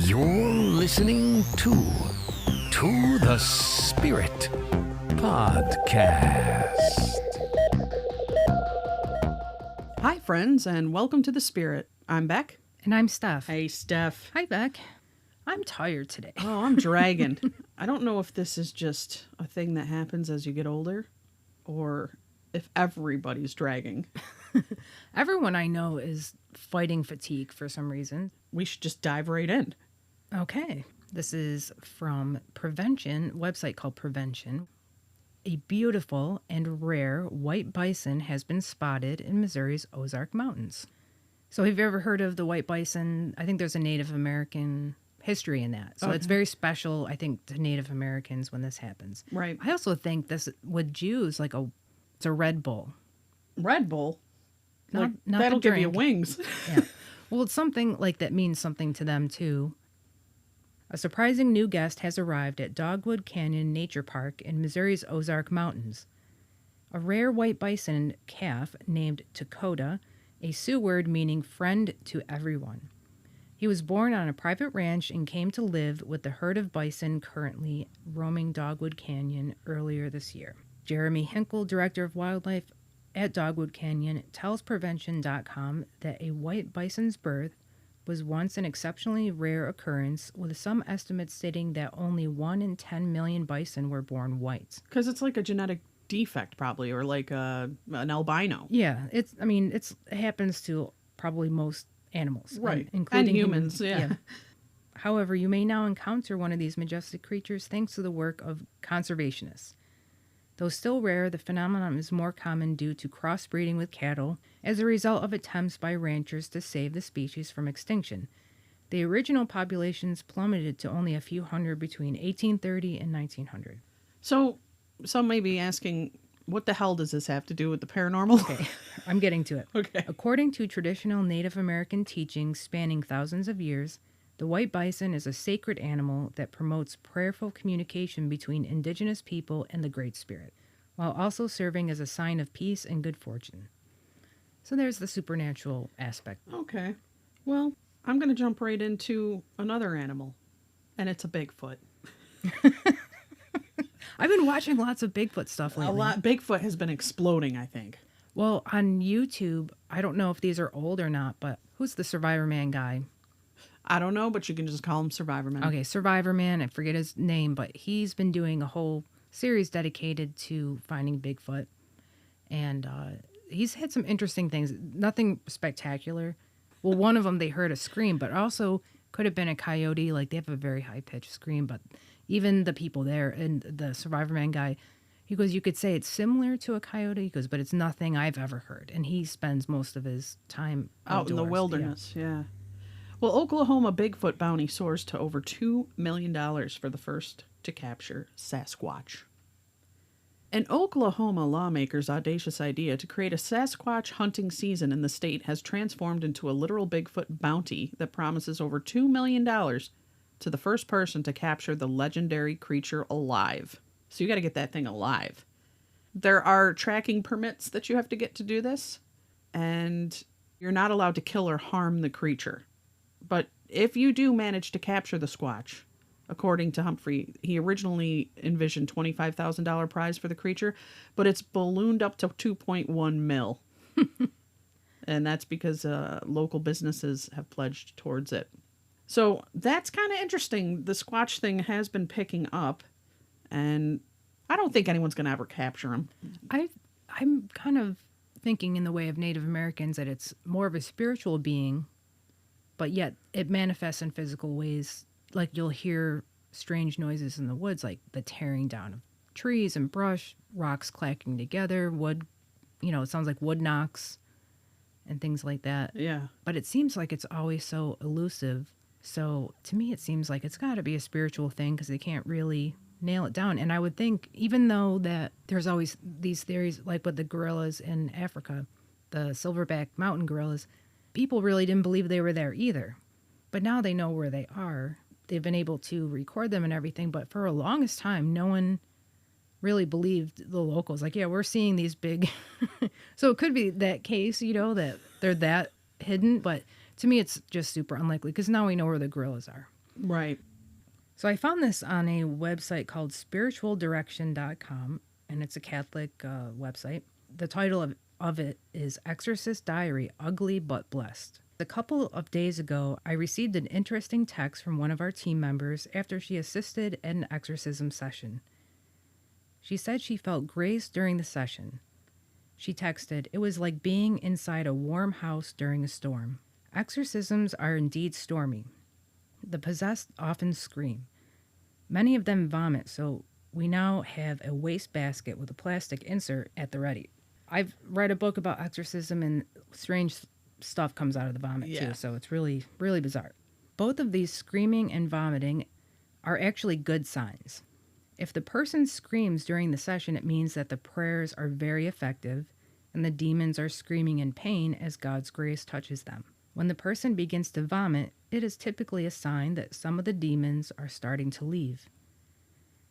You're listening to the Spirit Podcast. Hi, friends, and welcome to The Spirit. I'm Beck. And I'm Steph. Hey, Steph. Hi, Beck. I'm tired today. Oh, I'm dragging. I don't know if this is just a thing that happens as you get older or if everybody's dragging. Everyone I know is fighting fatigue for some reason. We should just dive right in. Okay. This is from Prevention, website called Prevention. A beautiful and rare white bison has been spotted in Missouri's Ozark Mountains. So have you ever heard of the white bison? I think there's a Native American history in that. So Okay. It's very special, I think, to Native Americans when this happens. Right. I also think this, with Jews, it's a Red Bull. Red Bull? Not that'll the give you drink. wings. Yeah. Well, it's something like that means something to them, too. A surprising new guest has arrived at Dogwood Canyon Nature Park in Missouri's Ozark Mountains. A rare white bison calf named Dakota, a Sioux word meaning friend to everyone. He was born on a private ranch and came to live with the herd of bison currently roaming Dogwood Canyon earlier this year. Jeremy Hinkle, director of wildlife at Dogwood Canyon, tells Prevention.com that a white bison's birth was once an exceptionally rare occurrence, with some estimates stating that only 1 in 10 million bison were born white. Because it's like a genetic defect, probably, or like an albino. Yeah, it happens to probably most animals. Right. Including And humans, yeah. However, you may now encounter one of these majestic creatures thanks to the work of conservationists. Though still rare, the phenomenon is more common due to crossbreeding with cattle as a result of attempts by ranchers to save the species from extinction. The original populations plummeted to only a few hundred between 1830 and 1900. So, some may be asking, what the hell does this have to do with the paranormal? Okay, I'm getting to it. Okay. According to traditional Native American teachings spanning thousands of years, the white bison is a sacred animal that promotes prayerful communication between indigenous people and the Great Spirit, while also serving as a sign of peace and good fortune. So there's the supernatural aspect. Okay. Well, I'm going to jump right into another animal, and it's a Bigfoot. I've been watching lots of Bigfoot stuff lately. A lot. Bigfoot has been exploding, I think. Well, on YouTube, I don't know if these are old or not, but who's the Survivor Man guy? I don't know, but you can just call him Survivor Man. Okay, Survivor Man, I forget his name, but he's been doing a whole series dedicated to finding Bigfoot. And he's had some interesting things. Nothing spectacular. Well, one of them, they heard a scream, but also could have been a coyote. Like, they have a very high-pitched scream, but even the people there and the Survivor Man guy, he goes, you could say it's similar to a coyote. He goes, but it's nothing I've ever heard. And he spends most of his time out in the outdoors. wilderness, yeah. Well, Oklahoma Bigfoot bounty soars to over $2 million for the first to capture Sasquatch. An Oklahoma lawmaker's audacious idea to create a Sasquatch hunting season in the state has transformed into a literal Bigfoot bounty that promises over $2 million to the first person to capture the legendary creature alive. So you got to get that thing alive. There are tracking permits that you have to get to do this, and you're not allowed to kill or harm the creature. But if you do manage to capture the Squatch, according to Humphrey, he originally envisioned $25,000 prize for the creature, but it's ballooned up to 2.1 mil. And that's because local businesses have pledged towards it. So that's kind of interesting. The Squatch thing has been picking up, and I don't think anyone's going to ever capture him. I'm kind of thinking in the way of Native Americans that it's more of a spiritual being, but yet it manifests in physical ways. Like, you'll hear strange noises in the woods, like the tearing down of trees and brush, rocks clacking together, wood, it sounds like wood knocks and things like that. Yeah. But it seems like it's always so elusive. So to me, it seems like it's got to be a spiritual thing because they can't really nail it down. And I would think, even though that there's always these theories, like with the gorillas in Africa, the silverback mountain gorillas, people really didn't believe they were there either. But now they know where they are. They've been able to record them and everything. But for the longest time, no one really believed the locals. Like, yeah, we're seeing these big... So it could be that case, that they're that hidden. But to me, it's just super unlikely because now we know where the gorillas are. Right. So I found this on a website called spiritualdirection.com, and it's a Catholic website. The title of it is Exorcist Diary, Ugly But Blessed. A couple of days ago, I received an interesting text from one of our team members after she assisted at an exorcism session. She said she felt grace during the session. She texted, "It was like being inside a warm house during a storm." Exorcisms are indeed stormy. The possessed often scream. Many of them vomit, so we now have a wastebasket with a plastic insert at the ready. I've read a book about exorcism, and strange stuff comes out of the vomit too, so it's really, really bizarre. Both of these, screaming and vomiting, are actually good signs. If the person screams during the session, it means that the prayers are very effective and the demons are screaming in pain as God's grace touches them. When the person begins to vomit, it is typically a sign that some of the demons are starting to leave.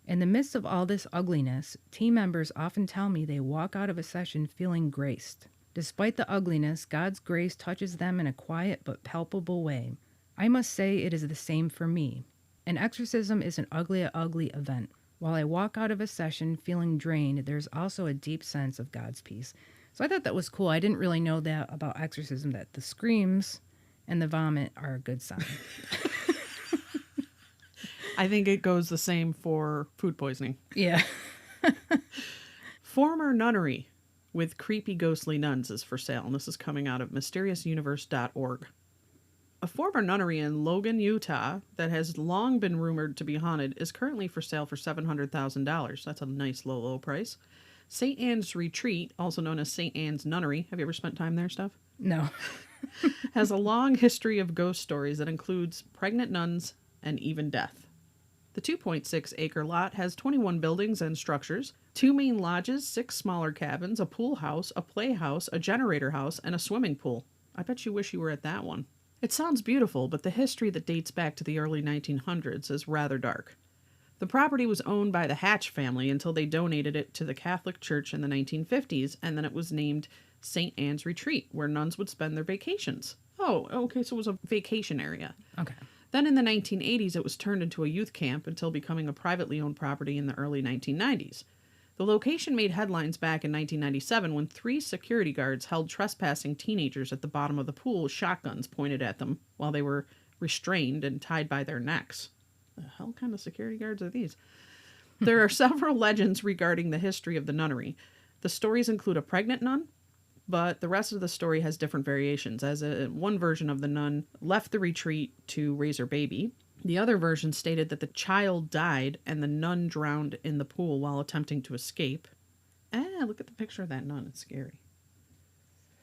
In the midst of all this ugliness, team members often tell me they walk out of a session feeling graced. Despite the ugliness, God's grace touches them in a quiet but palpable way. I must say it is the same for me. An exorcism is an ugly event. While I walk out of a session feeling drained, there's also a deep sense of God's peace. So I thought that was cool. I didn't really know that about exorcism, that the screams and the vomit are a good sign. I think it goes the same for food poisoning. Yeah. Former nunnery with creepy ghostly nuns is for sale, and this is coming out of mysteriousuniverse.org. A former nunnery in Logan, Utah, that has long been rumored to be haunted is currently for sale for $700,000. That's a nice low price. St. Anne's Retreat, also known as St. Anne's Nunnery, have you ever spent time there, Steph? No. Has a long history of ghost stories that includes pregnant nuns and even death. The 2.6-acre lot has 21 buildings and structures, 2 main lodges, 6 smaller cabins, a pool house, a playhouse, a generator house, and a swimming pool. I bet you wish you were at that one. It sounds beautiful, but the history that dates back to the early 1900s is rather dark. The property was owned by the Hatch family until they donated it to the Catholic Church in the 1950s, and then it was named St. Anne's Retreat, where nuns would spend their vacations. Oh, okay, so it was a vacation area. Okay. Then in the 1980s, it was turned into a youth camp until becoming a privately owned property in the early 1990s. The location made headlines back in 1997 when 3 security guards held trespassing teenagers at the bottom of the pool with shotguns pointed at them while they were restrained and tied by their necks. The hell kind of security guards are these? There are several legends regarding the history of the nunnery. The stories include a pregnant nun, but the rest of the story has different variations, as one version of the nun left the retreat to raise her baby. The other version stated that the child died and the nun drowned in the pool while attempting to escape. Look at the picture of that nun. It's scary.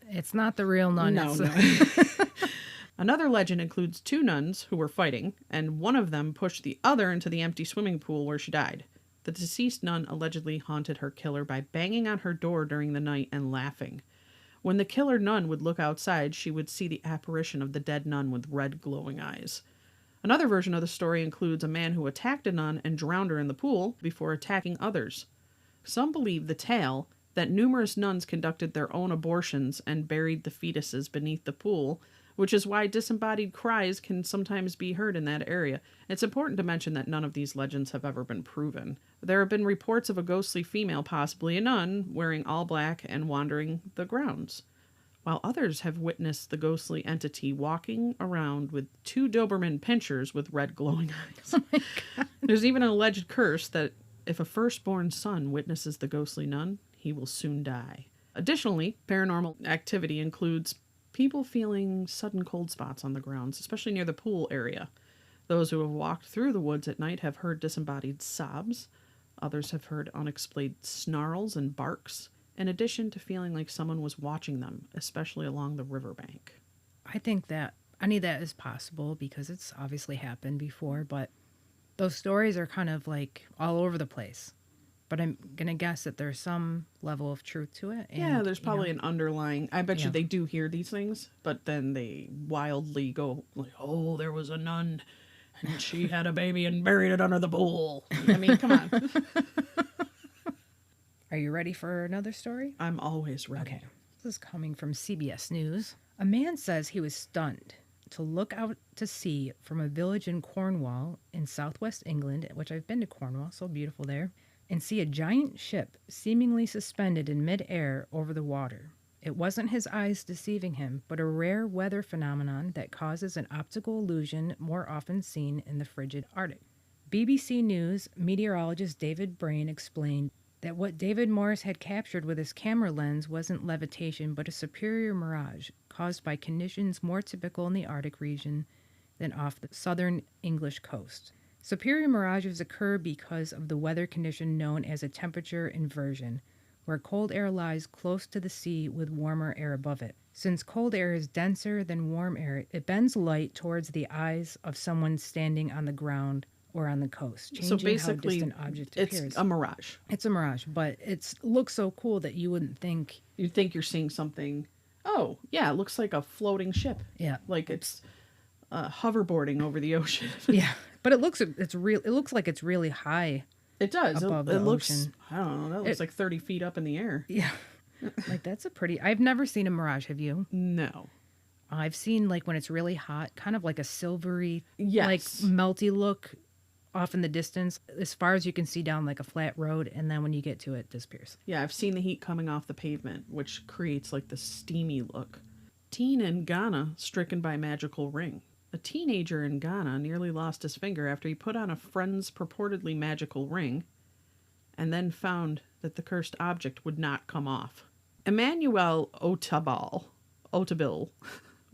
It's not the real nun. No. Another legend includes 2 nuns who were fighting, and one of them pushed the other into the empty swimming pool where she died. The deceased nun allegedly haunted her killer by banging on her door during the night and laughing. When the killer nun would look outside, she would see the apparition of the dead nun with red glowing eyes. Another version of the story includes a man who attacked a nun and drowned her in the pool before attacking others. Some believe the tale that numerous nuns conducted their own abortions and buried the fetuses beneath the pool, which is why disembodied cries can sometimes be heard in that area. It's important to mention that none of these legends have ever been proven. There have been reports of a ghostly female, possibly a nun, wearing all black and wandering the grounds, while others have witnessed the ghostly entity walking around with 2 Doberman pinschers with red glowing eyes. Oh my God. There's even an alleged curse that if a firstborn son witnesses the ghostly nun, he will soon die. Additionally, paranormal activity includes people feeling sudden cold spots on the grounds, especially near the pool area. Those who have walked through the woods at night have heard disembodied sobs. Others have heard unexplained snarls and barks, in addition to feeling like someone was watching them, especially along the riverbank. I think that any of that is possible because it's obviously happened before, but those stories are kind of like all over the place. But I'm going to guess that there's some level of truth to it. And, yeah, there's probably an underlying... I bet you Yeah. they do hear these things, but then they wildly go like, oh, there was a nun, and she had a baby and buried it under the pool. I mean, come on. Are you ready for another story? I'm always ready. Okay. This is coming from CBS News. A man says he was stunned to look out to sea from a village in Cornwall in southwest England, which I've been to Cornwall, so beautiful there, and see a giant ship seemingly suspended in mid-air over the water. It wasn't his eyes deceiving him, but a rare weather phenomenon that causes an optical illusion more often seen in the frigid Arctic. BBC News meteorologist David Brain explained that what David Morris had captured with his camera lens wasn't levitation but a superior mirage caused by conditions more typical in the Arctic region than off the southern English coast. Superior mirages occur because of the weather condition known as a temperature inversion, where cold air lies close to the sea with warmer air above it. Since cold air is denser than warm air, it bends light towards the eyes of someone standing on the ground or on the coast, changing So basically, how distant object it's appears. a mirage. It's a mirage, but it looks so cool that you wouldn't think. You'd think you're seeing something. Oh, yeah, it looks like a floating ship. Yeah, Like it's hoverboarding over the ocean. yeah, but it looks real. It looks like it's really high. It does. Above It the looks, ocean. I don't know, that looks like 30 feet up in the air. Yeah, like that's a pretty. I've never seen a mirage. Have you? No. I've seen like when it's really hot, kind of like a silvery, Yes. like melty look off in the distance, as far as you can see down like a flat road, and then when you get to it, it disappears. Yeah, I've seen the heat coming off the pavement, which creates like the steamy look. Teen in Ghana stricken by magical ring. A teenager in Ghana nearly lost his finger after he put on a friend's purportedly magical ring and then found that the cursed object would not come off. Emmanuel Otabil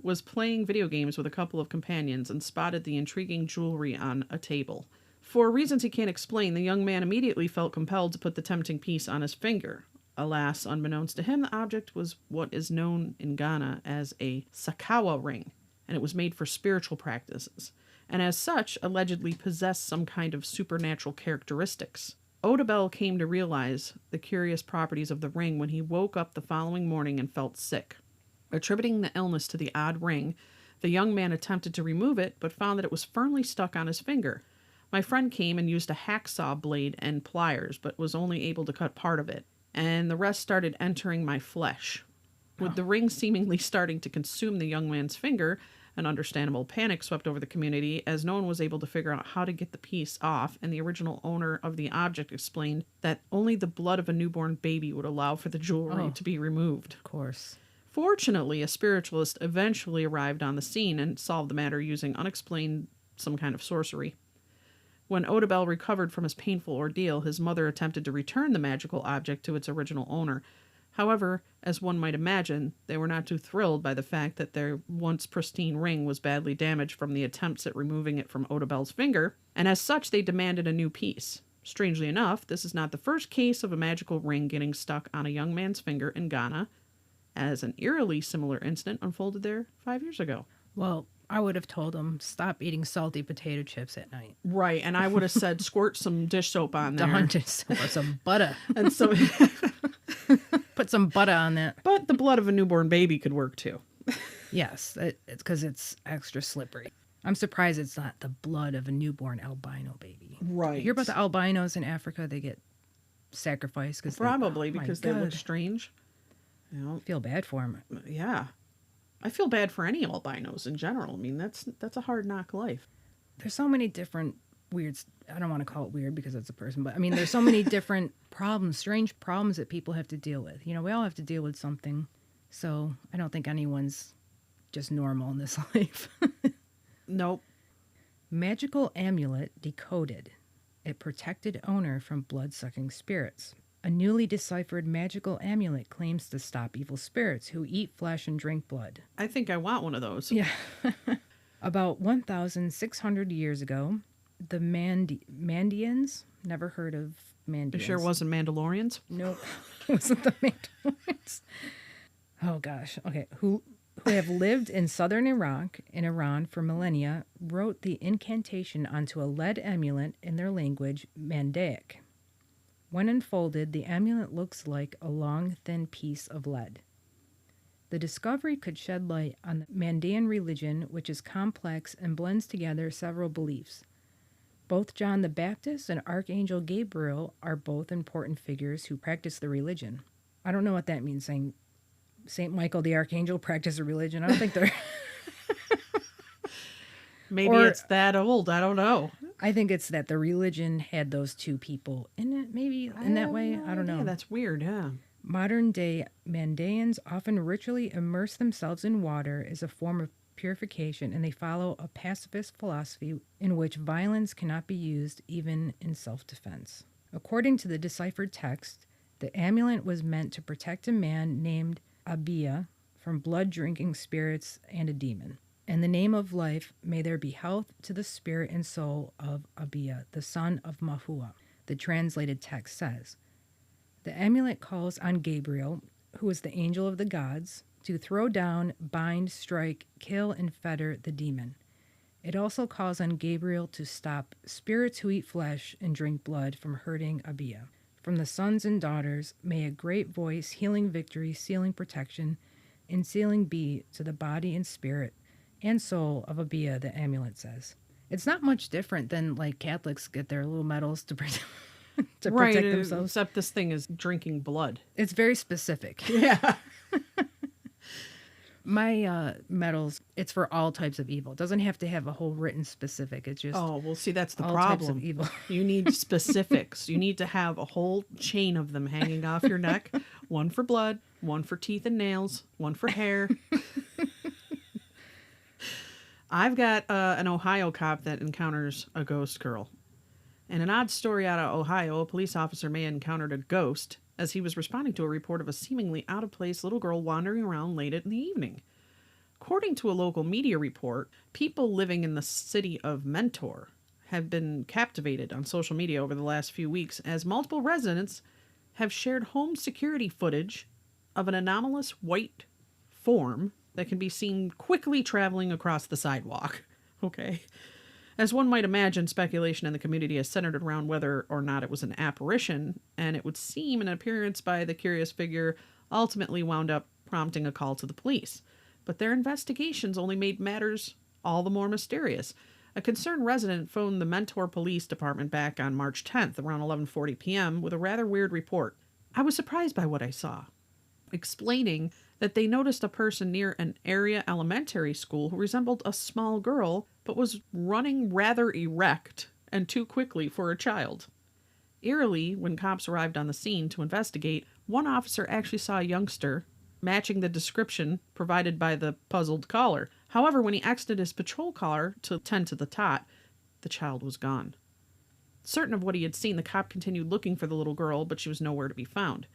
was playing video games with a couple of companions and spotted the intriguing jewelry on a table. For reasons he can't explain, the young man immediately felt compelled to put the tempting piece on his finger. Alas, unbeknownst to him, the object was what is known in Ghana as a Sakawa ring, and it was made for spiritual practices, and as such, allegedly possessed some kind of supernatural characteristics. Odabel came to realize the curious properties of the ring when he woke up the following morning and felt sick. Attributing the illness to the odd ring, the young man attempted to remove it, but found that it was firmly stuck on his finger. My friend came and used a hacksaw blade and pliers, but was only able to cut part of it, and the rest started entering my flesh. With the ring seemingly starting to consume the young man's finger, an understandable panic swept over the community as no one was able to figure out how to get the piece off, and the original owner of the object explained that only the blood of a newborn baby would allow for the jewelry to be removed. Of course. Fortunately, a spiritualist eventually arrived on the scene and solved the matter using unexplained some kind of sorcery. When Odabel recovered from his painful ordeal, his mother attempted to return the magical object to its original owner. However, as one might imagine, they were not too thrilled by the fact that their once pristine ring was badly damaged from the attempts at removing it from Odabel's finger, and as such they demanded a new piece. Strangely enough, this is not the first case of a magical ring getting stuck on a young man's finger in Ghana, as an eerily similar incident unfolded there 5 years ago. Well, I would have told him, stop eating salty potato chips at night. Right, and I would have said, squirt some dish soap on there. Or some butter. And so, Put some butter on that. but the blood of a newborn baby could work too. Yes, it's because it's extra slippery. I'm surprised it's not the blood of a newborn albino baby. Right. You hear about the albinos in Africa? They get sacrificed because Probably because they look strange. You know, feel bad for them. yeah. I feel bad for any albinos in general. I mean, that's a hard knock life. There's so many different weird. I don't want to call it weird because it's a person, but I mean, there's so many different problems, strange problems that people have to deal with. You know, we all have to deal with something. So I don't think anyone's just normal in this life. Nope. Magical amulet decoded. It protected owner from blood-sucking spirits. A newly deciphered magical amulet claims to stop evil spirits who eat flesh and drink blood. I think I want one of those. Yeah. About 1,600 years ago, the Mandians, never heard of Mandians. You sure it wasn't Mandalorians? Nope. It wasn't the Mandalorians. Oh, gosh. Okay. Who have lived in southern Iraq and Iran for millennia, wrote the incantation onto a lead amulet in their language, Mandaic. When unfolded, the amulet looks like a long, thin piece of lead. The discovery could shed light on the Mandaean religion, which is complex and blends together several beliefs. Both John the Baptist and Archangel Gabriel are both important figures who practice the religion. I don't know what that means, saying St. Michael the Archangel practiced a religion. I don't think they're... Maybe Or- it's that old. I don't know. I think it's that the religion had those two people in it, maybe in that way. I don't know. That's weird, yeah. Modern day Mandaeans often ritually immerse themselves in water as a form of purification, and they follow a pacifist philosophy in which violence cannot be used even in self-defense. According to the deciphered text, the amulet was meant to protect a man named Abia from blood-drinking spirits and a demon. In the name of life, may there be health to the spirit and soul of Abia, the son of Mahua, the translated text says. The amulet calls on Gabriel, who is the angel of the gods, to throw down, bind, strike, kill, and fetter the demon. It also calls on Gabriel to stop spirits who eat flesh and drink blood from hurting Abia. From the sons and daughters, may a great voice, healing victory, sealing protection, and sealing be to the body and spirit and soul of Abia, the amulet says. It's not much different than like Catholics get their little medals to protect, protect themselves. Except this thing is drinking blood. It's very specific. Yeah. My medals, it's for all types of evil. It doesn't have to have a whole written specific. It's just Oh, well, see, that's the all types problem. of evil. You need specifics. You need to have a whole chain of them hanging off your neck. One for blood, one for teeth and nails, one for hair. I've got an Ohio cop that encounters a ghost girl. In an odd story out of Ohio, a police officer may have encountered a ghost as he was responding to a report of a seemingly out-of-place little girl wandering around late in the evening. According to a local media report, people living in the city of Mentor have been captivated on social media over the last few weeks as multiple residents have shared home security footage of an anomalous white form that can be seen quickly traveling across the sidewalk. Okay. As one might imagine, speculation in the community is centered around whether or not it was an apparition, and it would seem an appearance by the curious figure ultimately wound up prompting a call to the police. But their investigations only made matters all the more mysterious. A concerned resident phoned the Mentor Police Department back on March 10th around 11:40 p.m. with a rather weird report. I was surprised by what I saw, explaining that they noticed a person near an area elementary school who resembled a small girl but was running rather erect and too quickly for a child. Eerily, when cops arrived on the scene to investigate, one officer actually saw a youngster matching the description provided by the puzzled caller. However, when he exited his patrol car to tend to the tot, the child was gone. Certain of what he had seen, the cop continued looking for the little girl, but she was nowhere to be found.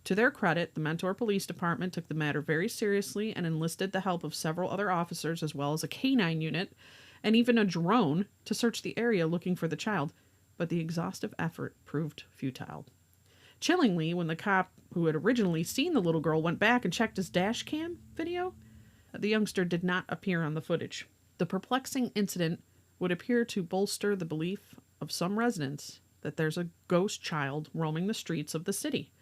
To their credit, the Mentor Police Department took the matter very seriously and enlisted the help of several other officers as well as a canine unit and even a drone to search the area looking for the child, but the exhaustive effort proved futile. Chillingly, when the cop who had originally seen the little girl went back and checked his dash cam video, the youngster did not appear on the footage. The perplexing incident would appear to bolster the belief of some residents that there's a ghost child roaming the streets of the city.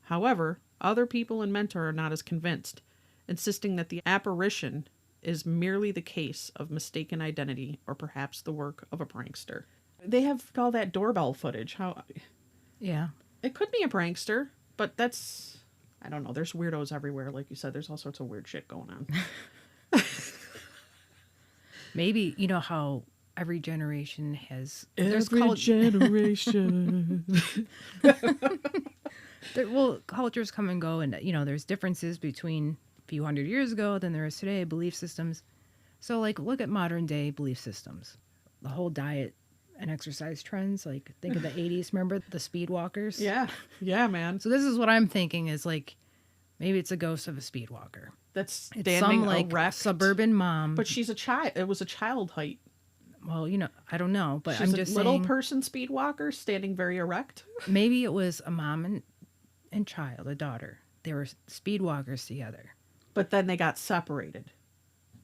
However, other people in Mentor are not as convinced, insisting that the apparition is merely the case of mistaken identity or perhaps the work of a prankster. They have all that doorbell footage. Yeah. It could be a prankster, but that's, I don't know. There's weirdos everywhere. Like you said, there's all sorts of weird shit going on. Maybe, you know how every generation has... generation. Cultures come and go, and, you know, there's differences between a few hundred years ago than there is today, belief systems. So, like, look at modern day belief systems. The whole diet and exercise trends, like, think of the 80s, remember the speed walkers? Yeah, man. So this is what I'm thinking is, like, maybe it's a ghost of a speed walker. That's It's standing some, like, erect. suburban mom. But she's a child. It was a child height. Well, you know, I don't know, but She's I'm just a little saying, person speed walker standing very erect. maybe it was a mom and child, a daughter. They were speed walkers together. But then they got separated.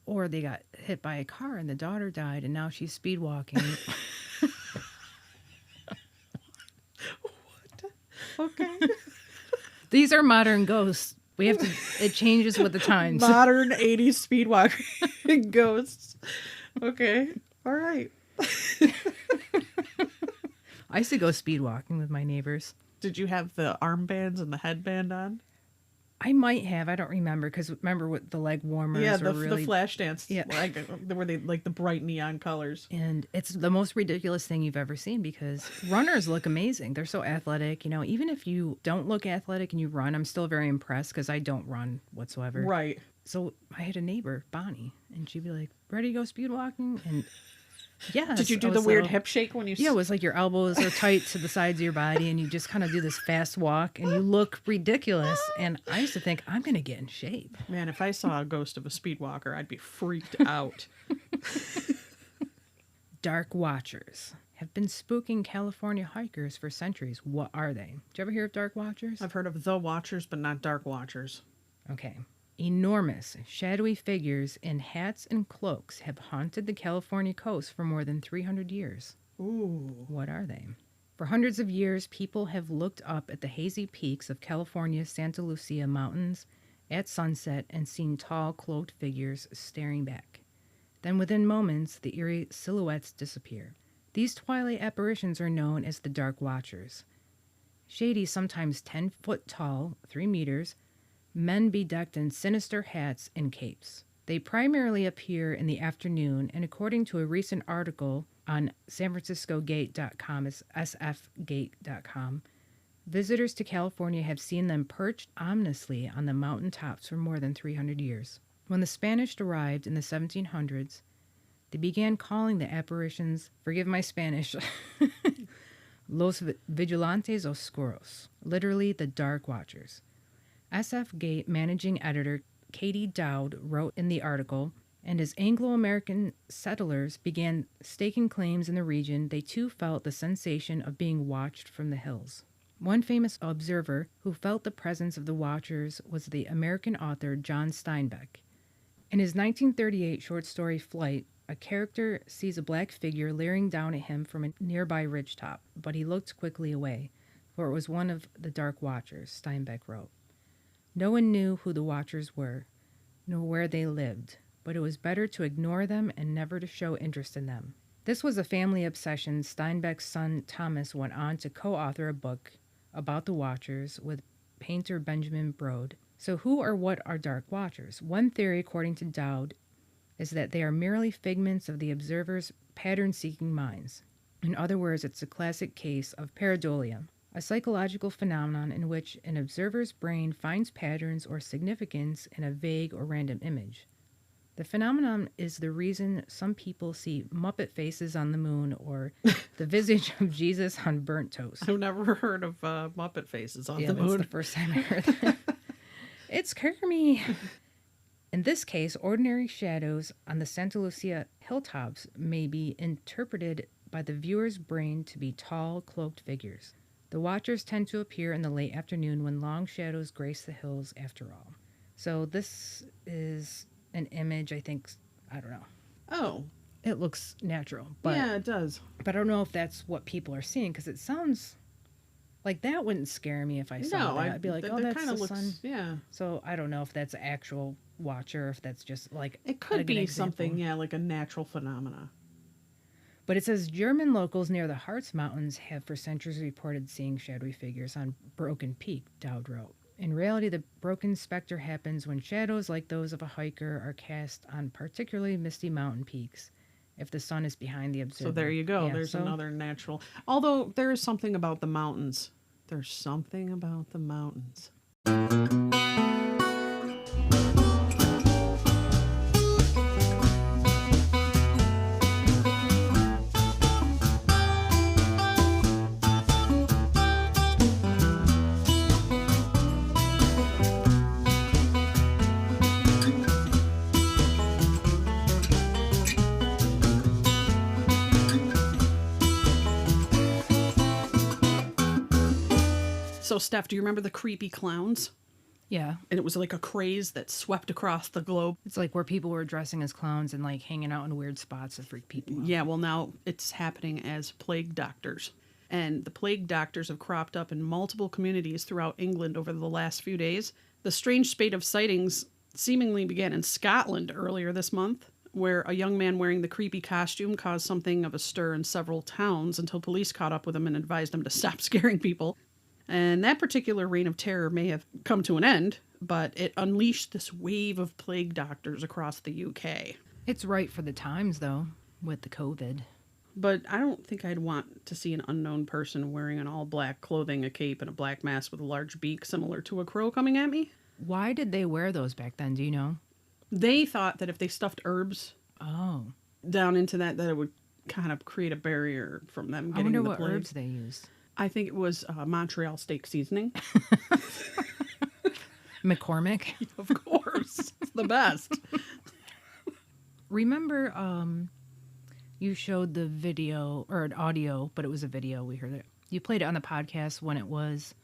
Or they got hit by a car and the daughter died and now she's speed walking. Okay. These are modern ghosts. We have to, it changes with the times. Modern 80s speed walker ghosts. Okay. All right. I used to go speed walking with my neighbors. Did you have the armbands and the headband on? I might have. I don't remember because remember what the leg warmers Yeah, were really. the flash dance. Yeah. Like, were they like the bright neon colors? And it's the most ridiculous thing you've ever seen because runners look amazing. They're so athletic. You know, even if you don't look athletic and you run, I'm still very impressed because I don't run whatsoever. Right. So I had a neighbor, Bonnie, and she'd be like, ready to go speed walking? And yeah. Did you do the weird hip shake when you... Yeah, it was like your elbows are tight to the sides of your body and you just kind of do this fast walk and you look ridiculous. And I used to think, I'm going to get in shape. Man, if I saw a ghost of a speed walker, I'd be freaked out. Dark Watchers have been spooking California hikers for centuries. What are they? Did you ever hear of Dark Watchers? I've heard of the Watchers, but not Dark Watchers. Okay. Enormous, shadowy figures in hats and cloaks have haunted the California coast for more than 300 years. Ooh. What are they? For hundreds of years, people have looked up at the hazy peaks of California's Santa Lucia Mountains at sunset and seen tall, cloaked figures staring back. Then within moments, the eerie silhouettes disappear. These twilight apparitions are known as the Dark Watchers. Shady, sometimes 10 foot tall, 3 meters, men bedecked in sinister hats and capes. They primarily appear in the afternoon, and according to a recent article on SanFranciscoGate.com, it's sfgate.com, visitors to California have seen them perched ominously on the mountain tops for more than 300 years. When the Spanish arrived in the 1700s, they began calling the apparitions, forgive my Spanish, Los Vigilantes Oscuros, literally the Dark Watchers. SF Gate managing editor Katie Dowd wrote in the article, and as Anglo-American settlers began staking claims in the region, they too felt the sensation of being watched from the hills. One famous observer who felt the presence of the Watchers was the American author John Steinbeck. In his 1938 short story Flight, a character sees a black figure leering down at him from a nearby ridgetop, but he looked quickly away, for it was one of the Dark Watchers, Steinbeck wrote. No one knew who the Watchers were, nor where they lived, but it was better to ignore them and never to show interest in them. This was a family obsession. Steinbeck's son Thomas went on to co-author a book about the Watchers with painter Benjamin Brode. So who or what are Dark Watchers? One theory, according to Dowd, is that they are merely figments of the observer's pattern-seeking minds. In other words, it's a classic case of pareidolia, a psychological phenomenon in which an observer's brain finds patterns or significance in a vague or random image. The phenomenon is the reason some people see Muppet faces on the moon or the visage of Jesus on burnt toast. I've never heard of Muppet faces on the That's moon. the first time I heard that. It's Kermie. In this case, ordinary shadows on the Santa Lucia hilltops may be interpreted by the viewer's brain to be tall, cloaked figures. The Watchers tend to appear in the late afternoon when long shadows grace the hills after all. So this is an image, I think, I don't know. Oh. It looks natural. But, yeah, it does. But I don't know if that's what people are seeing because it sounds like that wouldn't scare me if I saw that. I'd be like, oh, that's the sun. Yeah. So I don't know if that's an actual watcher or if that's just like it could be example. Something, yeah, like a natural phenomena. But it says German locals near the Harz Mountains have for centuries reported seeing shadowy figures on Broken Peak, Dowd wrote. In reality, the broken specter happens when shadows like those of a hiker are cast on particularly misty mountain peaks if the sun is behind the observer. So there you go. Yeah, There's another natural. Although there is something about the mountains. There's something about the mountains. So, Steph, do you remember the creepy clowns? Yeah. And it was like a craze that swept across the globe. It's like where people were dressing as clowns and like hanging out in weird spots to freak people out. Yeah, well, now it's happening as plague doctors. And the plague doctors have cropped up in multiple communities throughout England over the last few days. The strange spate of sightings seemingly began in Scotland earlier this month, where a young man wearing the creepy costume caused something of a stir in several towns until police caught up with him and advised him to stop scaring people. And that particular reign of terror may have come to an end, but it unleashed this wave of plague doctors across the UK. It's right for the times, though, with the COVID. But I don't think I'd want to see an unknown person wearing an all-black clothing, a cape, and a black mask with a large beak similar to a crow coming at me. Why did they wear those back then? Do you know? They thought that if they stuffed herbs down into that it would kind of create a barrier from them getting the plague. I wonder what herbs they used. I think it was Montreal steak seasoning. McCormick? Of course. It's the best. Remember, you showed the video, or an audio, but it was a video. We heard it. You played it on the podcast when it was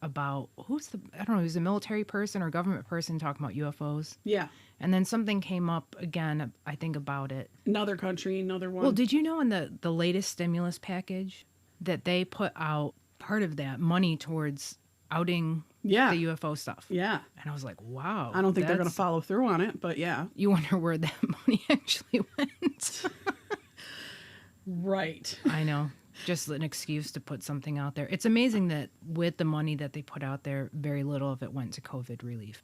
about, I don't know, it was a military person or government person talking about UFOs. Yeah. And then something came up again, I think, about it. Another country, another one. Well, did you know in the latest stimulus package that they put out part of that money towards outing the UFO stuff? Yeah. And I was like, wow. I don't think they're going to follow through on it, but yeah. You wonder where that money actually went. Right. I know. Just an excuse to put something out there. It's amazing that with the money that they put out there, very little of it went to COVID relief.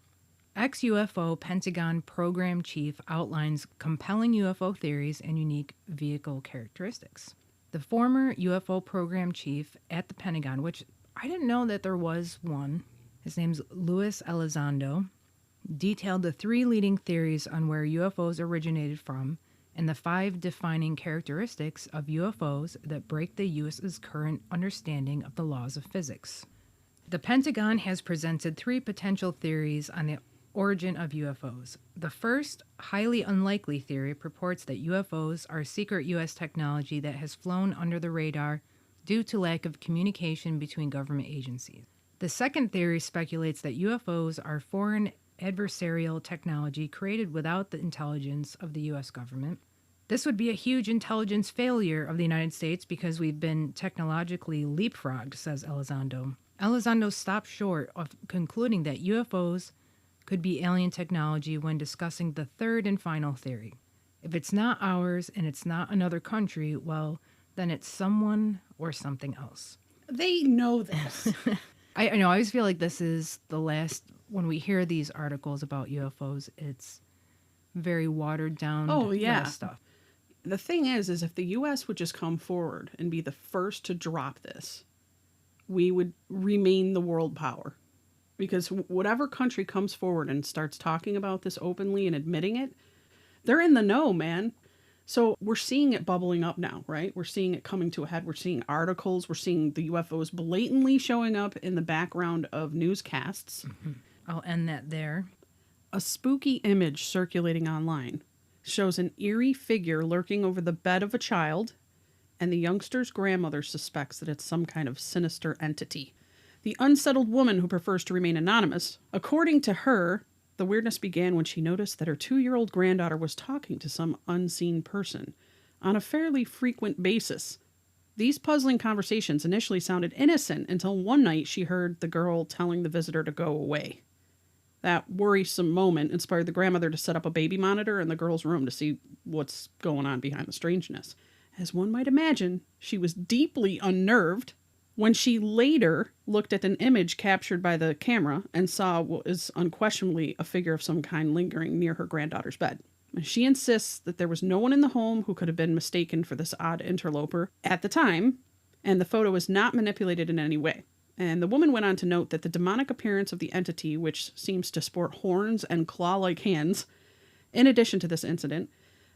Ex-UFO Pentagon program chief outlines compelling UFO theories and unique vehicle characteristics. The former UFO program chief at the Pentagon, which I didn't know that there was one, his name's Luis Elizondo, detailed the 3 leading theories on where UFOs originated from and the 5 defining characteristics of UFOs that break the U.S.'s current understanding of the laws of physics. The Pentagon has presented 3 potential theories on the origin of UFOs. The first, highly unlikely theory, purports that UFOs are secret U.S. technology that has flown under the radar due to lack of communication between government agencies. The second theory speculates that UFOs are foreign adversarial technology created without the intelligence of the U.S. government. This would be a huge intelligence failure of the United States because we've been technologically leapfrogged, says Elizondo. Elizondo stopped short of concluding that UFOs could be alien technology when discussing the third and final theory. If it's not ours and it's not another country, well, then it's someone or something else. They know this. I know. I always feel like this is the last, when we hear these articles about UFOs, it's very watered down stuff. The thing is if the U.S. would just come forward and be the first to drop this, we would remain the world power. Because whatever country comes forward and starts talking about this openly and admitting it, they're in the know, man. So we're seeing it bubbling up now, right? We're seeing it coming to a head. We're seeing articles. We're seeing the UFOs blatantly showing up in the background of newscasts. Mm-hmm. I'll end that there. A spooky image circulating online shows an eerie figure lurking over the bed of a child, and the youngster's grandmother suspects that it's some kind of sinister entity. The unsettled woman, who prefers to remain anonymous, according to her, the weirdness began when she noticed that her 2-year-old granddaughter was talking to some unseen person on a fairly frequent basis. These puzzling conversations initially sounded innocent until one night she heard the girl telling the visitor to go away. That worrisome moment inspired the grandmother to set up a baby monitor in the girl's room to see what's going on behind the strangeness. As one might imagine, she was deeply unnerved when she later looked at an image captured by the camera and saw what is unquestionably a figure of some kind lingering near her granddaughter's bed. She insists that there was no one in the home who could have been mistaken for this odd interloper at the time, and the photo is not manipulated in any way. And the woman went on to note that the demonic appearance of the entity, which seems to sport horns and claw-like hands, in addition to this incident,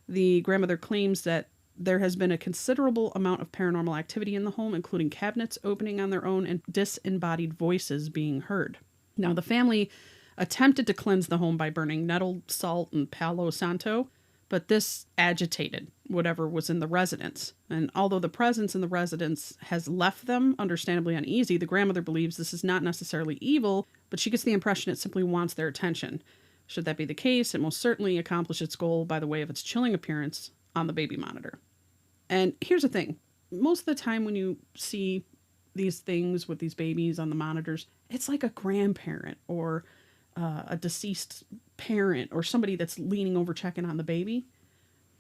the grandmother claims that there has been a considerable amount of paranormal activity in the home, including cabinets opening on their own and disembodied voices being heard. Now, the family attempted to cleanse the home by burning nettle, salt, and Palo Santo, but this agitated whatever was in the residence. And although the presence in the residence has left them understandably uneasy, the grandmother believes this is not necessarily evil, but she gets the impression it simply wants their attention. Should that be the case, it most certainly accomplished its goal by the way of its chilling appearance on the baby monitor. And here's the thing. Most of the time when you see these things with these babies on the monitors, it's like a grandparent or a deceased parent or somebody that's leaning over checking on the baby.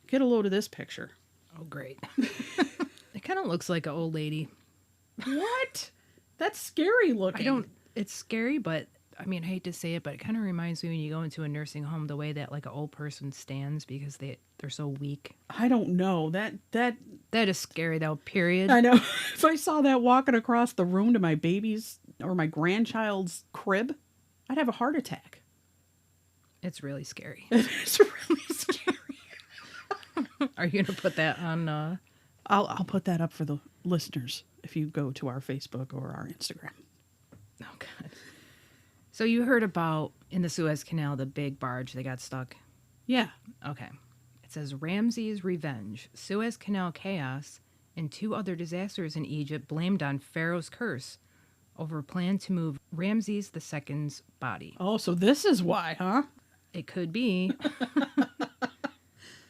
Get a load of this picture. Oh, great. It kind of looks like an old lady. What? That's scary looking. It's scary, but I mean, I hate to say it, but it kind of reminds me when you go into a nursing home, the way that like an old person stands because they're so weak. I don't know. That is scary though, period. I know. If I saw that walking across the room to my baby's or my grandchild's crib, I'd have a heart attack. It's really scary. It's really scary. Are you going to put that on? I'll put that up for the listeners if you go to our Facebook or our Instagram. Oh, God. So you heard about, in the Suez Canal, the big barge that got stuck? Yeah. Okay. It says Ramses' revenge, Suez Canal chaos, and 2 other disasters in Egypt blamed on Pharaoh's curse over a plan to move Ramses II's body. Oh, so this is why, huh? It could be.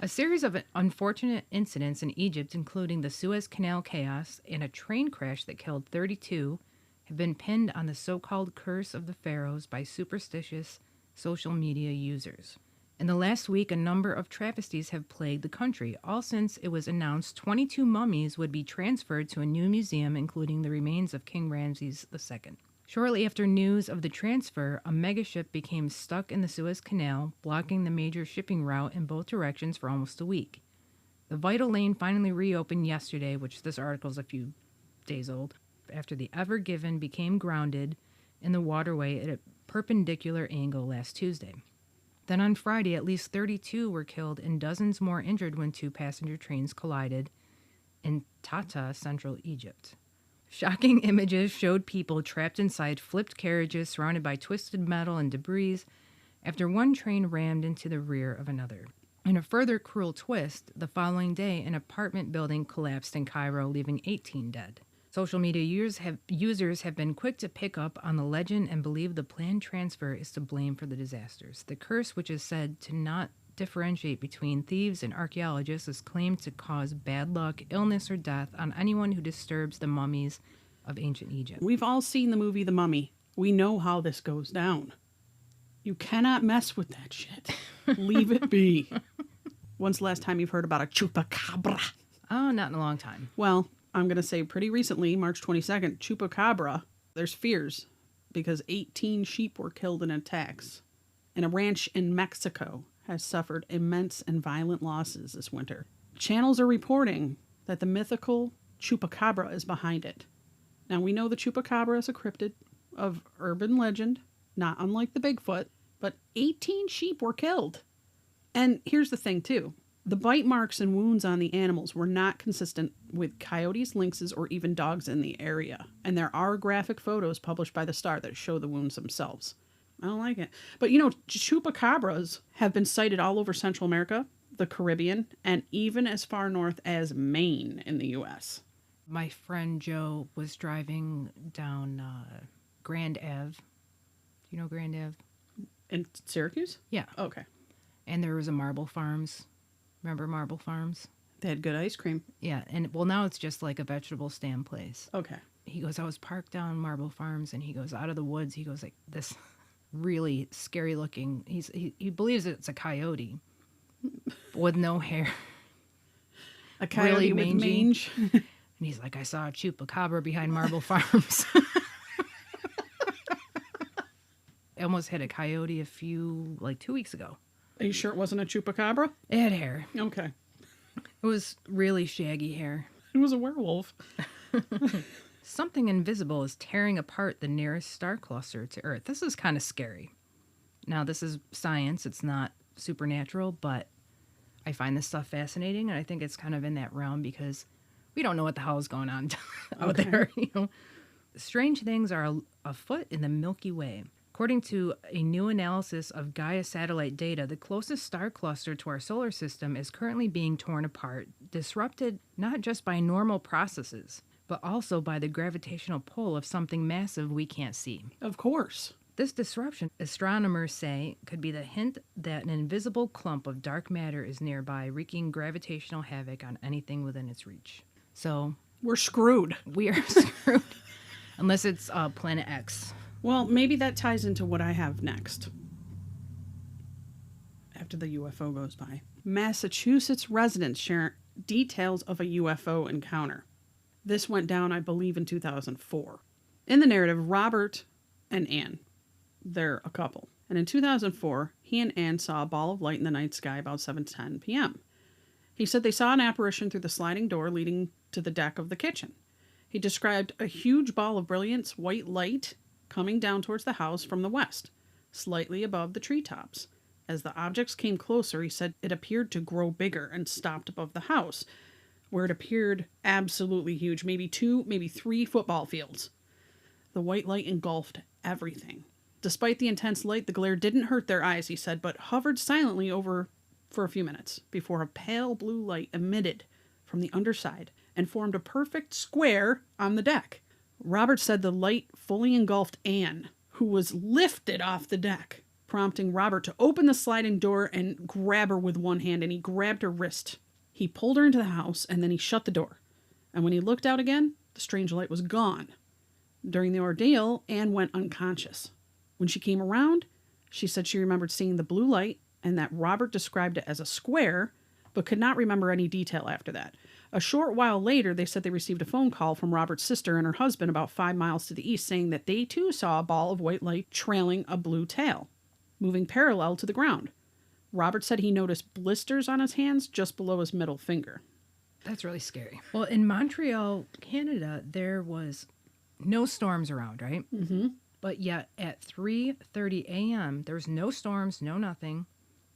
A series of unfortunate incidents in Egypt, including the Suez Canal chaos and a train crash that killed 32, have been pinned on the so-called curse of the pharaohs by superstitious social media users. In the last week, a number of travesties have plagued the country, all since it was announced 22 mummies would be transferred to a new museum, including the remains of King Ramses II. Shortly after news of the transfer, a megaship became stuck in the Suez Canal, blocking the major shipping route in both directions for almost a week. The vital lane finally reopened yesterday, which this article is a few days old, after the Ever Given became grounded in the waterway at a perpendicular angle last Tuesday. Then on Friday, at least 32 were killed and dozens more injured when 2 passenger trains collided in Tata, central Egypt. Shocking images showed people trapped inside flipped carriages surrounded by twisted metal and debris after one train rammed into the rear of another. In a further cruel twist, the following day, an apartment building collapsed in Cairo, leaving 18 dead. Social media users have been quick to pick up on the legend and believe the planned transfer is to blame for the disasters. The curse, which is said to not differentiate between thieves and archaeologists, is claimed to cause bad luck, illness, or death on anyone who disturbs the mummies of ancient Egypt. We've all seen the movie The Mummy. We know how this goes down. You cannot mess with that shit. Leave it be. When's the last time you've heard about a chupacabra? Oh, not in a long time. Well, I'm going to say pretty recently, March 22nd, chupacabra, there's fears because 18 sheep were killed in attacks. And a ranch in Mexico has suffered immense and violent losses this winter. Channels are reporting that the mythical chupacabra is behind it. Now, we know the chupacabra is a cryptid of urban legend, not unlike the Bigfoot, but 18 sheep were killed. And here's the thing, too. The bite marks and wounds on the animals were not consistent with coyotes, lynxes, or even dogs in the area. And there are graphic photos published by the Star that show the wounds themselves. I don't like it. But, chupacabras have been sighted all over Central America, the Caribbean, and even as far north as Maine in the U.S. My friend Joe was driving down Grand Ave. Do you know Grand Ave? In Syracuse? Yeah. Okay. And there was a Marble Farms. Remember Marble Farms? They had good ice cream. Yeah. And, well, now it's just like a vegetable stand place. Okay. He goes, I was parked down Marble Farms, and he goes, out of the woods, he goes, like, this really scary looking, he believes it's a coyote with no hair. A coyote really with mange. And he's like, I saw a chupacabra behind Marble Farms. I almost hit a coyote 2 weeks ago. Are you sure it wasn't a chupacabra? It had hair. Okay. It was really shaggy hair. It was a werewolf. Something invisible is tearing apart the nearest star cluster to Earth. This is kind of scary. Now, this is science. It's not supernatural, but I find this stuff fascinating, and I think it's kind of in that realm because we don't know what the hell is going on out there. Strange things are afoot in the Milky Way. According to a new analysis of Gaia satellite data, the closest star cluster to our solar system is currently being torn apart, disrupted not just by normal processes, but also by the gravitational pull of something massive we can't see. Of course. This disruption, astronomers say, could be the hint that an invisible clump of dark matter is nearby, wreaking gravitational havoc on anything within its reach. So, we're screwed. We are screwed. Unless it's Planet X. Well, maybe that ties into what I have next. After the UFO goes by. Massachusetts residents share details of a UFO encounter. This went down, I believe, in 2004. In the narrative, Robert and Anne, they're a couple. And in 2004, he and Anne saw a ball of light in the night sky about 7:10 p.m. He said they saw an apparition through the sliding door leading to the deck of the kitchen. He described a huge ball of brilliant white light coming down towards the house from the west, slightly above the treetops. As the objects came closer, he said it appeared to grow bigger and stopped above the house, where it appeared absolutely huge, maybe 2, maybe 3 football fields. The white light engulfed everything. Despite the intense light, the glare didn't hurt their eyes, he said, but hovered silently over for a few minutes before a pale blue light emitted from the underside and formed a perfect square on the deck. Robert said the light fully engulfed Anne, who was lifted off the deck, prompting Robert to open the sliding door and grab her with one hand, and he grabbed her wrist. He pulled her into the house, and then he shut the door. And when he looked out again, the strange light was gone. During the ordeal, Anne went unconscious. When she came around, she said she remembered seeing the blue light and that Robert described it as a square, but could not remember any detail after that. A short while later, they said they received a phone call from Robert's sister and her husband about 5 miles to the east, saying that they too saw a ball of white light trailing a blue tail, moving parallel to the ground. Robert said he noticed blisters on his hands just below his middle finger. That's really scary. Well, in Montreal, Canada, there was no storms around, right? Mm-hmm. But yet at 3:30 a.m., there was no storms, no nothing.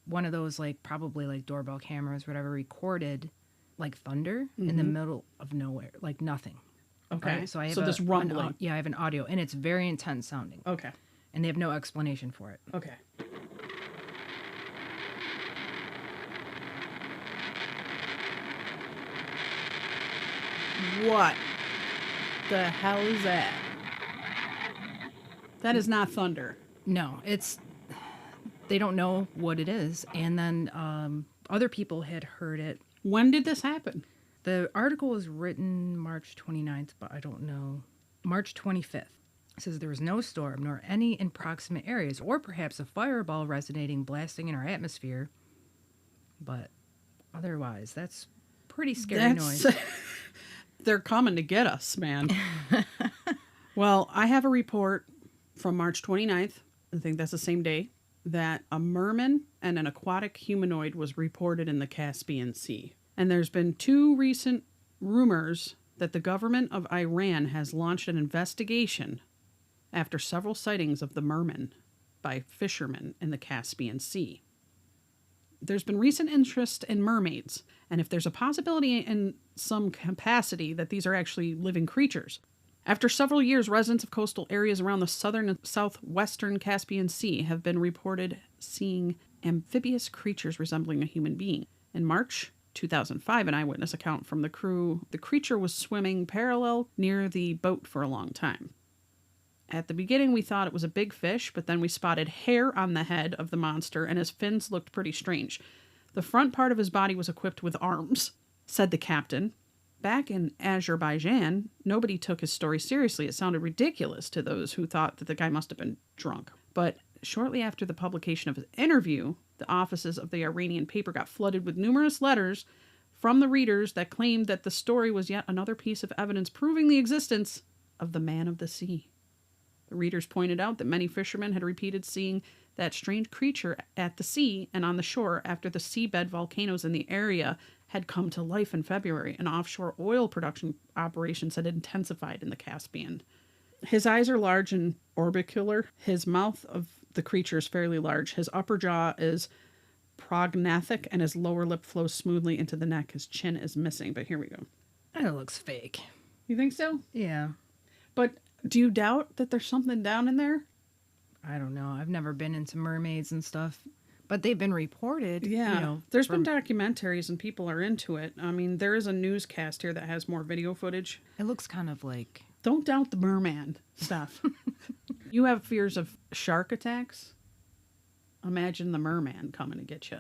One of those, like, probably like doorbell cameras, whatever, recorded like thunder in the middle of nowhere, like nothing. Okay. Right? So I have this rumbling. I have an audio, and it's very intense sounding. Okay. And they have no explanation for it. Okay. What the hell is that? That is not thunder. No, they don't know what it is. And then other people had heard it. When did this happen? The article was written March 29th, but I don't know. March 25th. It says there was no storm nor any in proximate areas, or perhaps a fireball resonating, blasting in our atmosphere. But otherwise, that's pretty scary noise. They're coming to get us, man. Well, I have a report from March 29th, I think that's the same day, that a merman and an aquatic humanoid was reported in the Caspian Sea. And there's been 2 recent rumors that the government of Iran has launched an investigation after several sightings of the merman by fishermen in the Caspian Sea. There's been recent interest in mermaids, and if there's a possibility in some capacity that these are actually living creatures. After several years, residents of coastal areas around the southern and southwestern Caspian Sea have been reported seeing amphibious creatures resembling a human being. In March 2005, an eyewitness account from the crew, the creature was swimming parallel near the boat for a long time. At the beginning, we thought it was a big fish, but then we spotted hair on the head of the monster, and his fins looked pretty strange. The front part of his body was equipped with arms, said the captain. Back in Azerbaijan, nobody took his story seriously. It sounded ridiculous to those who thought that the guy must have been drunk. But shortly after the publication of his interview, the offices of the Iranian paper got flooded with numerous letters from the readers that claimed that the story was yet another piece of evidence proving the existence of the man of the sea. The readers pointed out that many fishermen had repeated seeing that strange creature at the sea and on the shore after the seabed volcanoes in the area had come to life in February, and offshore oil production operations had intensified in the Caspian. His eyes are large and orbicular. His mouth of the creature is fairly large. His upper jaw is prognathic, and his lower lip flows smoothly into the neck. His chin is missing, but here we go. That looks fake. You think so? Yeah. But do you doubt that there's something down in there? I don't know. I've never been into mermaids and stuff. But they've been reported. Yeah. You know, there's been documentaries and people are into it. I mean, there is a newscast here that has more video footage. It looks kind of like... Don't doubt the merman stuff. You have fears of shark attacks? Imagine the merman coming to get you.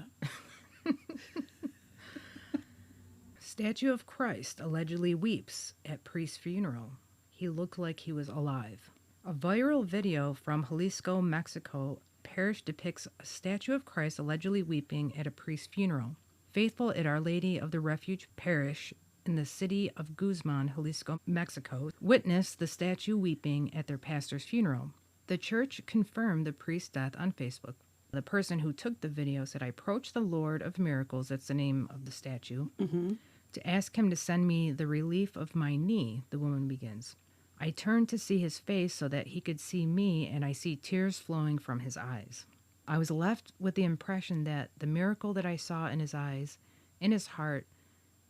Statue of Christ allegedly weeps at priest's funeral. He looked like he was alive. A viral video from Jalisco, Mexico parish depicts a statue of Christ allegedly weeping at a priest's funeral. Faithful at Our Lady of the Refuge parish in the city of Guzman, Jalisco, Mexico, witnessed the statue weeping at their pastor's funeral. The church confirmed the priest's death on Facebook. The person who took the video said, "I approached the Lord of Miracles," that's the name of the statue, "to ask him to send me the relief of my knee," the woman begins. "I turned to see his face so that he could see me, and I see tears flowing from his eyes. I was left with the impression that the miracle that I saw in his eyes, in his heart,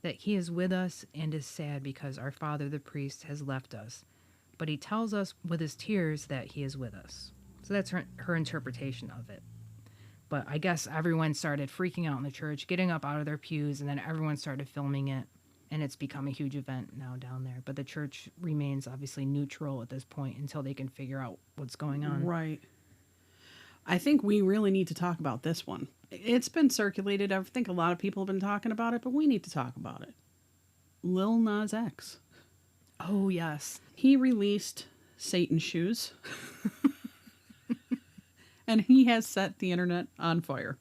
that he is with us and is sad because our father, the priest, has left us. But he tells us with his tears that he is with us." So that's her interpretation of it. But I guess everyone started freaking out in the church, getting up out of their pews, and then everyone started filming it. And it's become a huge event now down there. But the church remains obviously neutral at this point until they can figure out what's going on. Right. I think we really need to talk about this one. It's been circulated. I think a lot of people have been talking about it, but we need to talk about it. Lil Nas X. Oh, yes. He released Satan shoes. And he has set the internet on fire.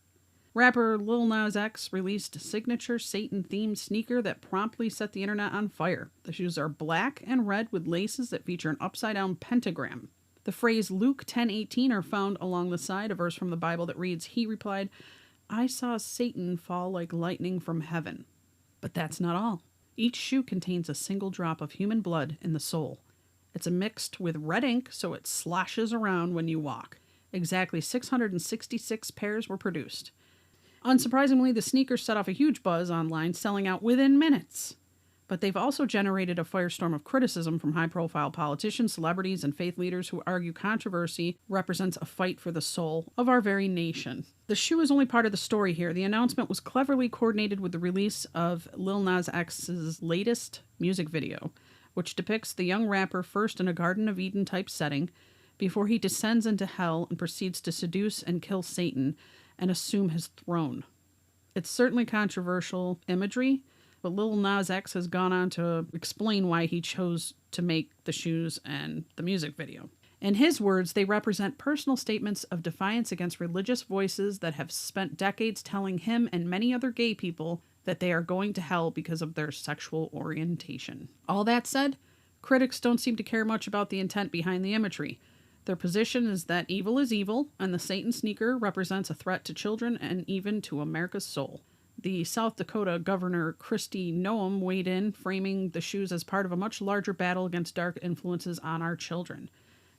Rapper Lil Nas X released a signature Satan-themed sneaker that promptly set the internet on fire. The shoes are black and red with laces that feature an upside-down pentagram. The phrase Luke 10:18 are found along the side, a verse from the Bible that reads, "He replied, I saw Satan fall like lightning from heaven." But that's not all. Each shoe contains a single drop of human blood in the sole. It's mixed with red ink so it sloshes around when you walk. Exactly 666 pairs were produced. Unsurprisingly, the sneakers set off a huge buzz online, selling out within minutes. But they've also generated a firestorm of criticism from high-profile politicians, celebrities, and faith leaders who argue controversy represents a fight for the soul of our very nation. The shoe is only part of the story here. The announcement was cleverly coordinated with the release of Lil Nas X's latest music video, which depicts the young rapper first in a Garden of Eden-type setting, before he descends into hell and proceeds to seduce and kill Satan and assume his throne. It's certainly controversial imagery, but Lil Nas X has gone on to explain why he chose to make the shoes and the music video. In his words, they represent personal statements of defiance against religious voices that have spent decades telling him and many other gay people that they are going to hell because of their sexual orientation. All that said, critics don't seem to care much about the intent behind the imagery. Their position is that evil is evil, and the Satan sneaker represents a threat to children and even to America's soul. The South Dakota Governor Kristi Noem weighed in, framing the shoes as part of a much larger battle against dark influences on our children.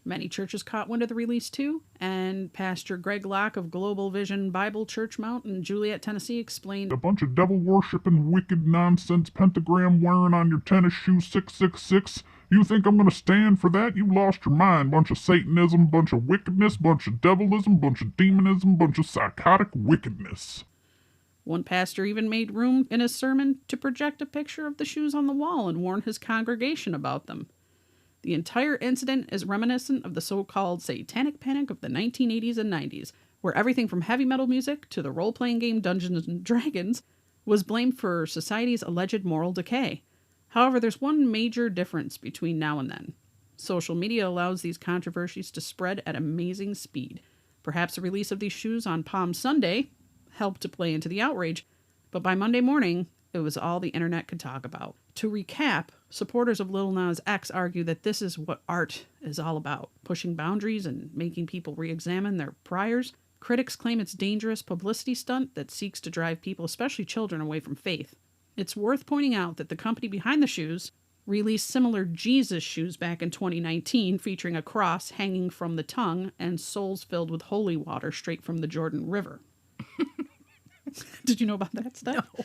Many churches caught wind of the release too, and Pastor Greg Locke of Global Vision Bible Church Mount in Juliet, Tennessee explained, "A bunch of devil-worshipping, wicked nonsense pentagram wearing on your tennis shoe 666. You think I'm going to stand for that? You lost your mind. Bunch of Satanism, bunch of wickedness, bunch of devilism, bunch of demonism, bunch of psychotic wickedness." One pastor even made room in his sermon to project a picture of the shoes on the wall and warn his congregation about them. The entire incident is reminiscent of the so-called satanic panic of the 1980s and 90s, where everything from heavy metal music to the role-playing game Dungeons & Dragons was blamed for society's alleged moral decay. However, there's one major difference between now and then. Social media allows these controversies to spread at amazing speed. Perhaps the release of these shoes on Palm Sunday helped to play into the outrage, but by Monday morning, it was all the internet could talk about. To recap, supporters of Lil Nas X argue that this is what art is all about, pushing boundaries and making people re-examine their priors. Critics claim it's a dangerous publicity stunt that seeks to drive people, especially children, away from faith. It's worth pointing out that the company behind the shoes released similar Jesus shoes back in 2019, featuring a cross hanging from the tongue and soles filled with holy water straight from the Jordan River. Did you know about that stuff? No.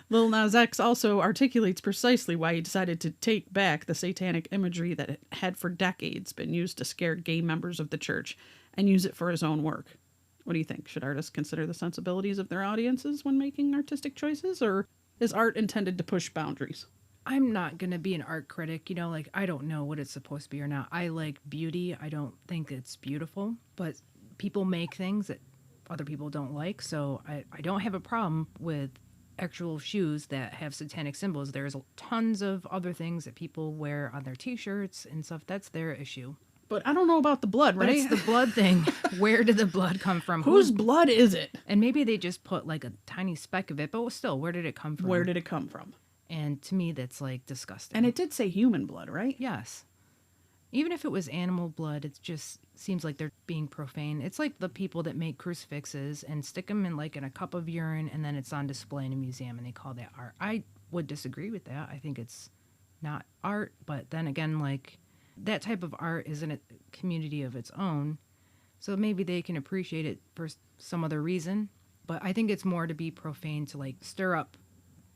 Lil Nas X also articulates precisely why he decided to take back the satanic imagery that had for decades been used to scare gay members of the church and use it for his own work. What do you think? Should artists consider the sensibilities of their audiences when making artistic choices, or is art intended to push boundaries? I'm not going to be an art critic, I don't know what it's supposed to be or not. I like beauty. I don't think it's beautiful, but people make things that other people don't like, so I don't have a problem with actual shoes that have satanic symbols. There's tons of other things that people wear on their t-shirts and stuff. That's their issue. But I don't know about the blood, right? But it's the blood thing. Where did the blood come from? Whose blood is it? And maybe they just put like a tiny speck of it, but still, where did it come from? Where did it come from? And to me, that's like disgusting. And it did say human blood, right? Yes. Even if it was animal blood, it just seems like they're being profane. It's like the people that make crucifixes and stick them in like in a cup of urine and then it's on display in a museum and they call that art. I would disagree with that. I think it's not art, but then again, like that type of art is in a community of its own. So maybe they can appreciate it for some other reason. But I think it's more to be profane to like stir up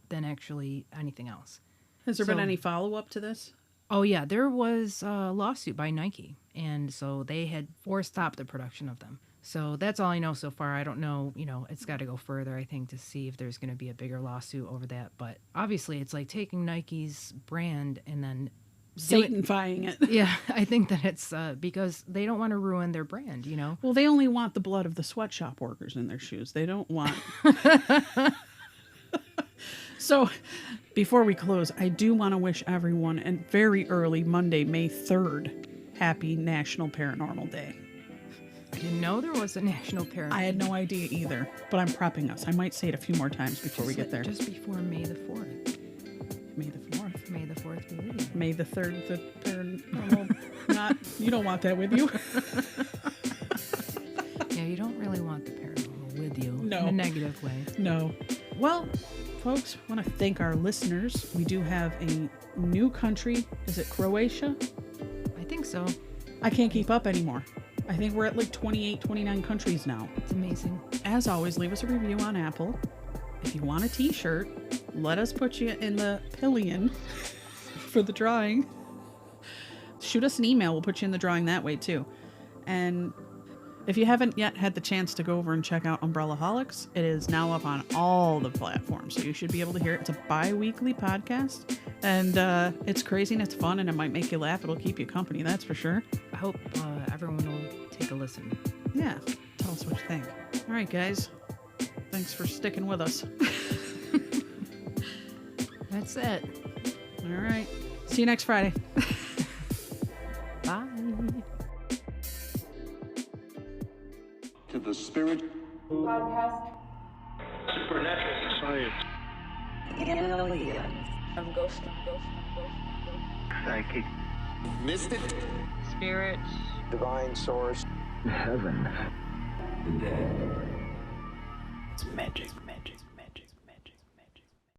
than actually anything else. Has there been any follow-up to this? Oh, yeah. There was a lawsuit by Nike, and so they had stopped the production of them. So that's all I know so far. I don't know, it's got to go further, I think, to see if there's going to be a bigger lawsuit over that. But obviously, it's like taking Nike's brand and then Satanifying it. Yeah, I think that it's because they don't want to ruin their brand, Well, they only want the blood of the sweatshop workers in their shoes. They don't want... So, before we close, I do want to wish everyone a very early Monday, May 3rd, happy National Paranormal Day. I didn't know there was a National Paranormal. I had no idea either, but I'm prepping us. I might say it a few more times before we get there. Just before May the 4th. May the 4th. May the 4th be with you. May the 3rd, the paranormal... Not... You don't want that with you. Yeah, you don't really want the paranormal with you. No. In a negative way. No. Well... Folks, I want to thank our listeners. We do have a new country. Is it Croatia? I think so. I can't keep up anymore. I think we're at like 28, 29 countries now. It's amazing. As always, leave us a review on Apple. If you want a t-shirt, let us put you in the pillion for the drawing. Shoot us an email. We'll put you in the drawing that way too. And if you haven't yet had the chance to go over and check out Umbrellaholics, it is now up on all the platforms, so you should be able to hear it. It's a bi-weekly podcast, and it's crazy and it's fun, and it might make you laugh. It'll keep you company, that's for sure. I hope everyone will take a listen. Yeah, tell us what you think. All right, guys. Thanks for sticking with us. That's it. All right. See you next Friday. Bye. To the spirit Podcast. supernatural science Aliens. I'm ghost. psychic mystic Spirits. divine source Heaven. It's magic.